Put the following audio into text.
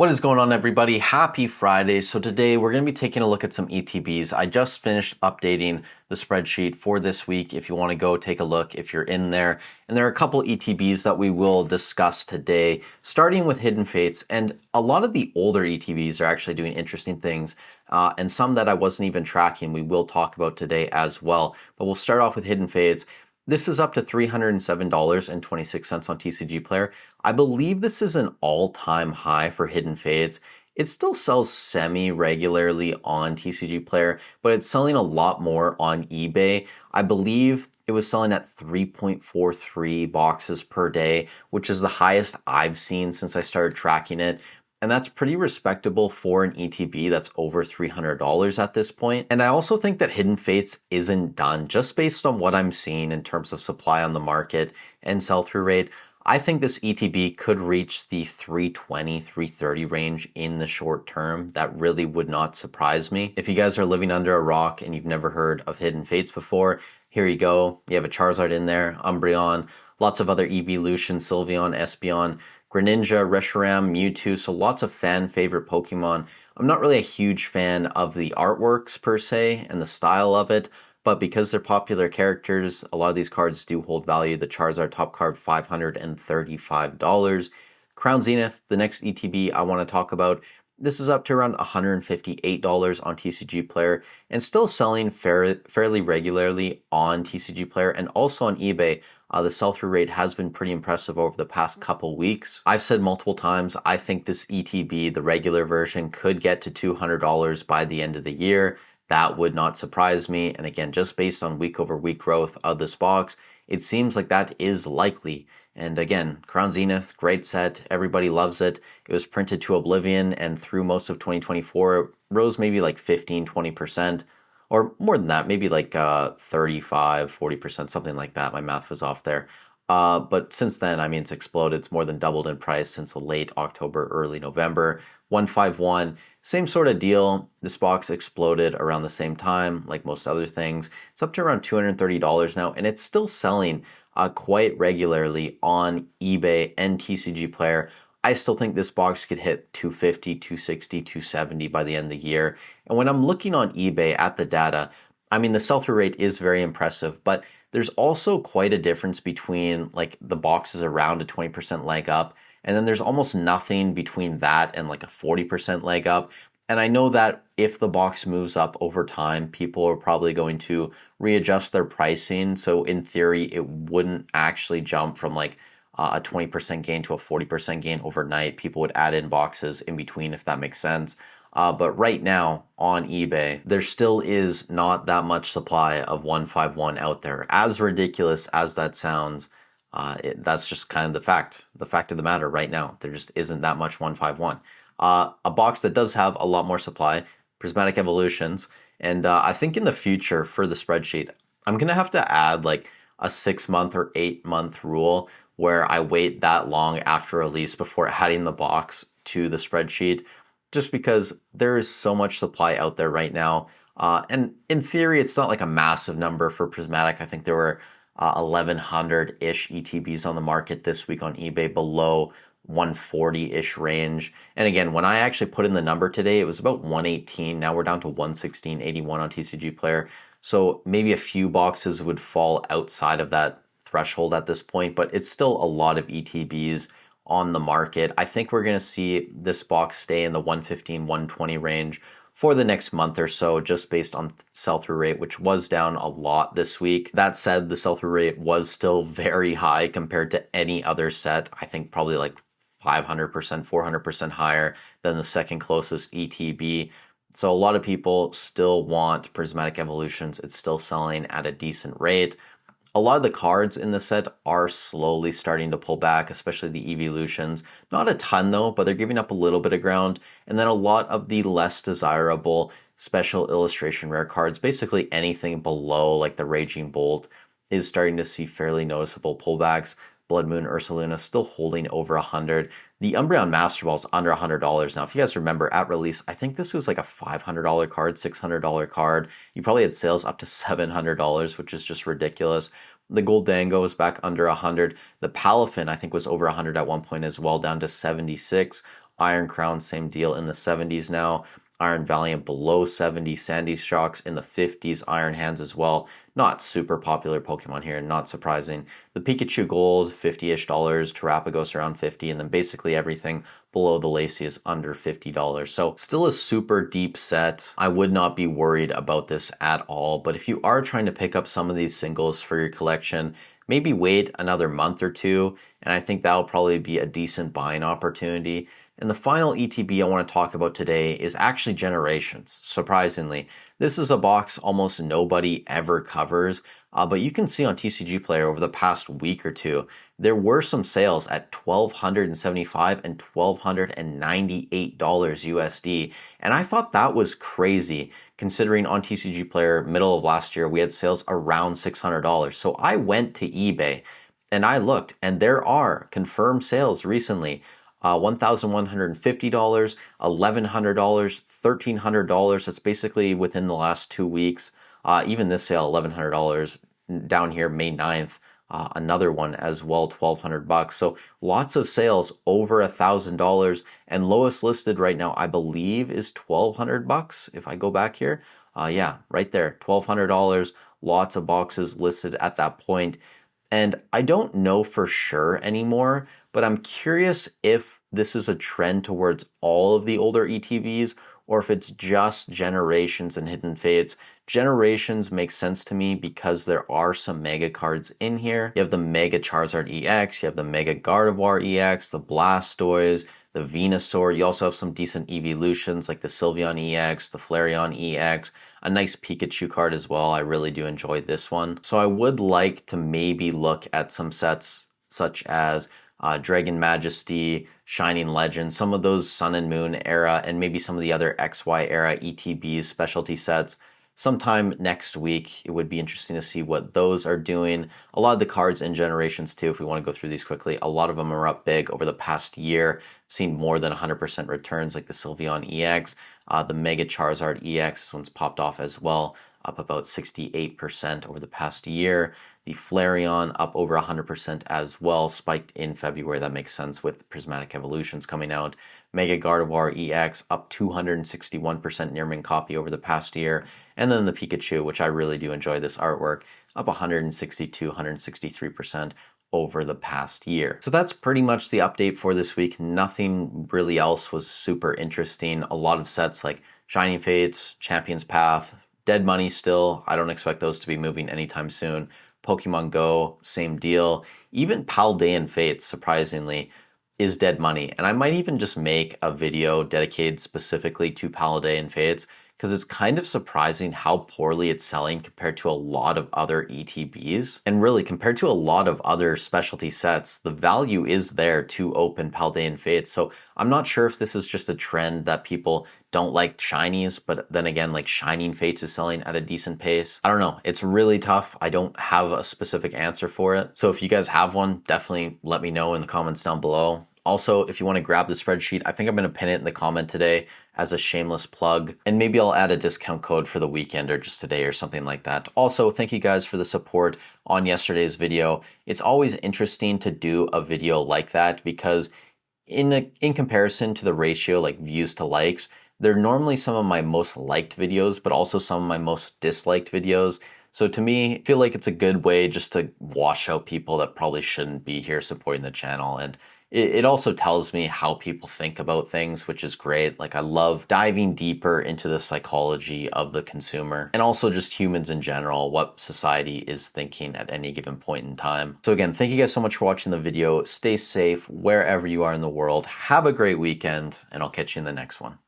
What is going on, everybody? Happy Friday. So today we're going to be taking a look at some ETBs. I just finished updating the spreadsheet for this week. If you want to go take a look, if you're in there. And there are a couple ETBs that we will discuss today, starting with Hidden Fates. And a lot of the older ETBs are actually doing interesting things. And some that I wasn't even tracking, we will talk about today as well. But we'll start off with Hidden Fates. This is up to $307.26 on TCG Player. I believe this is an all-time high for Hidden Fates. It still sells semi-regularly on TCG Player, but it's selling a lot more on eBay. I believe it was selling at 3.43 boxes per day, which is the highest I've seen since I started tracking it. And that's pretty respectable for an ETB that's over $300 at this point. And I also think that Hidden Fates isn't done just based on what I'm seeing in terms of supply on the market and sell-through rate. I think this ETB could reach the 320, 330 range in the short term. That really would not surprise me. If you guys are living under a rock and you've never heard of Hidden Fates before, here you go. You have a Charizard in there, Umbreon, lots of other Evolutions, Sylveon, Espeon, Greninja, Reshiram, Mewtwo, so lots of fan favorite Pokemon. I'm not really a huge fan of the artworks per se and the style of it, but because they're popular characters, a lot of these cards do hold value. The Charizard top card, $535. Crown Zenith, the next ETB I want to talk about. This is up to around $158 on TCG Player and still selling fairly regularly on TCG Player and also on eBay. The sell-through rate has been pretty impressive over the past couple weeks. I've said multiple times, I think this ETB, the regular version, could get to $200 by the end of the year. That would not surprise me. And again, just based on week over week growth of this box, it seems like that is likely. And again, Crown Zenith, great set. Everybody loves it. It was printed to oblivion, and through most of 2024, it rose maybe like 15, 20%. Or more than that, maybe like 35, 40%, something like that. My math was off there. But since then, I mean, it's exploded. It's more than doubled in price since late October, early November. 151, same sort of deal. This box exploded around the same time, like most other things. It's up to around $230 now, and it's still selling quite regularly on eBay and TCG Player. I still think this box could hit 250, 260, 270 by the end of the year. And when I'm looking on eBay at the data, I mean, the sell-through rate is very impressive, but there's also quite a difference between like the boxes around a 20% leg up, and then there's almost nothing between that and like a 40% leg up. And I know that if the box moves up over time, people are probably going to readjust their pricing. So in theory, it wouldn't actually jump from like a 20% gain to a 40% gain overnight. People would add in boxes in between, if that makes sense. But right now on eBay, there still is not that much supply of 151 out there. As ridiculous as that sounds, that's just kind of the fact of the matter right now. There just isn't that much 151. A box that does have a lot more supply, Prismatic Evolutions. And I think in the future for the spreadsheet, I'm going to have to add like a 6-month or 8-month rule where I wait that long after release before adding the box to the spreadsheet, just because there is so much supply out there right now. And in theory, it's not like a massive number for Prismatic. I think there were 1,100-ish ETBs on the market this week on eBay below 140-ish range. And again, when I actually put in the number today, it was about 118. Now we're down to 116.81 on TCG Player. So maybe a few boxes would fall outside of that threshold at this point, but it's still a lot of ETBs on the market. I think we're going to see this box stay in the 115, 120 range for the next month or so, just based on sell-through rate, which was down a lot this week. That said, the sell-through rate was still very high compared to any other set. I think probably like 500%, 400% higher than the second closest ETB. So a lot of people still want Prismatic Evolutions. It's still selling at a decent rate. A lot of the cards in the set are slowly starting to pull back, especially the Evolutions. Not a ton though, but they're giving up a little bit of ground. And then a lot of the less desirable special illustration rare cards, basically anything below like the Raging Bolt, is starting to see fairly noticeable pullbacks. Blood Moon Ursaluna still holding over 100. The Umbreon Master Ball is under $100 now. If you guys remember at release, I think this was like a $500 card, $600 card. You probably had sales up to $700, which is just ridiculous. The Goldango is back under 100. The Palafin, I think, was over 100 at one point as well, down to 76. Iron Crown, same deal, in the 70s now. Iron Valiant below 70, Sandy Shocks in the 50s, Iron Hands as well. Not super popular Pokemon here, not surprising. The Pikachu Gold, $50-ish, Terapagos around 50, and then basically everything below the Lacy is under $50. So still a super deep set. I would not be worried about this at all, but if you are trying to pick up some of these singles for your collection, maybe wait another month or two, and I think that'll probably be a decent buying opportunity. And the final ETB I want to talk about today is actually Generations, surprisingly. This is a box almost nobody ever covers, but you can see on TCG Player over the past week or two, there were some sales at $1,275 and $1,298 USD. And I thought that was crazy, considering on TCG Player, middle of last year, we had sales around $600. So I went to eBay and I looked, and there are confirmed sales recently. $1,150, $1,100, $1,300. That's basically within the last 2 weeks. Even this sale, $1,100 down here, May 9th. Another one as well, $1,200. So lots of sales over $1,000, and lowest listed right now, I believe, is $1,200. If I go back here, yeah, right there, $1,200. Lots of boxes listed at that point. And I don't know for sure anymore, but I'm curious if this is a trend towards all of the older ETBs or if it's just Generations and Hidden Fates. Generations makes sense to me because there are some mega cards in here. You have the Mega Charizard EX, you have the Mega Gardevoir EX, the Blastoise, the Venusaur. You also have some decent evolutions like the Sylveon EX, the Flareon EX, a nice Pikachu card as well. I really do enjoy this one. So I would like to maybe look at some sets such as Dragon Majesty, Shining Legend, some of those Sun and Moon era, and maybe some of the other XY era ETBs, specialty sets. Sometime next week, it would be interesting to see what those are doing. A lot of the cards in Generations too, if we want to go through these quickly, a lot of them are up big over the past year. Seen more than 100% returns like the Sylveon EX, the Mega Charizard EX, this one's popped off as well, up about 68% over the past year. The Flareon up over 100% as well, spiked in February. That makes sense with Prismatic Evolutions coming out. Mega Gardevoir EX up 261% near mint copy over the past year. And then the Pikachu, which I really do enjoy this artwork, up 162, 163% over the past year. So that's pretty much the update for this week. Nothing really else was super interesting. A lot of sets like Shining Fates, Champion's Path, Dead Money still. I don't expect those to be moving anytime soon. Pokemon Go, same deal. Even Paldean Fates, surprisingly, is Dead Money. And I might even just make a video dedicated specifically to Paldean Fates because it's kind of surprising how poorly it's selling compared to a lot of other ETBs. And really, compared to a lot of other specialty sets, the value is there to open Paldean Fates. So I'm not sure if this is just a trend that people don't like shinies, but then again, like Shining Fates is selling at a decent pace. I don't know. It's really tough. I don't have a specific answer for it. So if you guys have one, definitely let me know in the comments down below. Also, if you want to grab the spreadsheet, I think I'm going to pin it in the comment today as a shameless plug. And maybe I'll add a discount code for the weekend or just today or something like that. Also, thank you guys for the support on yesterday's video. It's always interesting to do a video like that because in comparison to the ratio like views to likes, they're normally some of my most liked videos, but also some of my most disliked videos. So to me, I feel like it's a good way just to wash out people that probably shouldn't be here supporting the channel. And it also tells me how people think about things, which is great. Like I love diving deeper into the psychology of the consumer and also just humans in general, what society is thinking at any given point in time. So again, thank you guys so much for watching the video. Stay safe wherever you are in the world. Have a great weekend, and I'll catch you in the next one.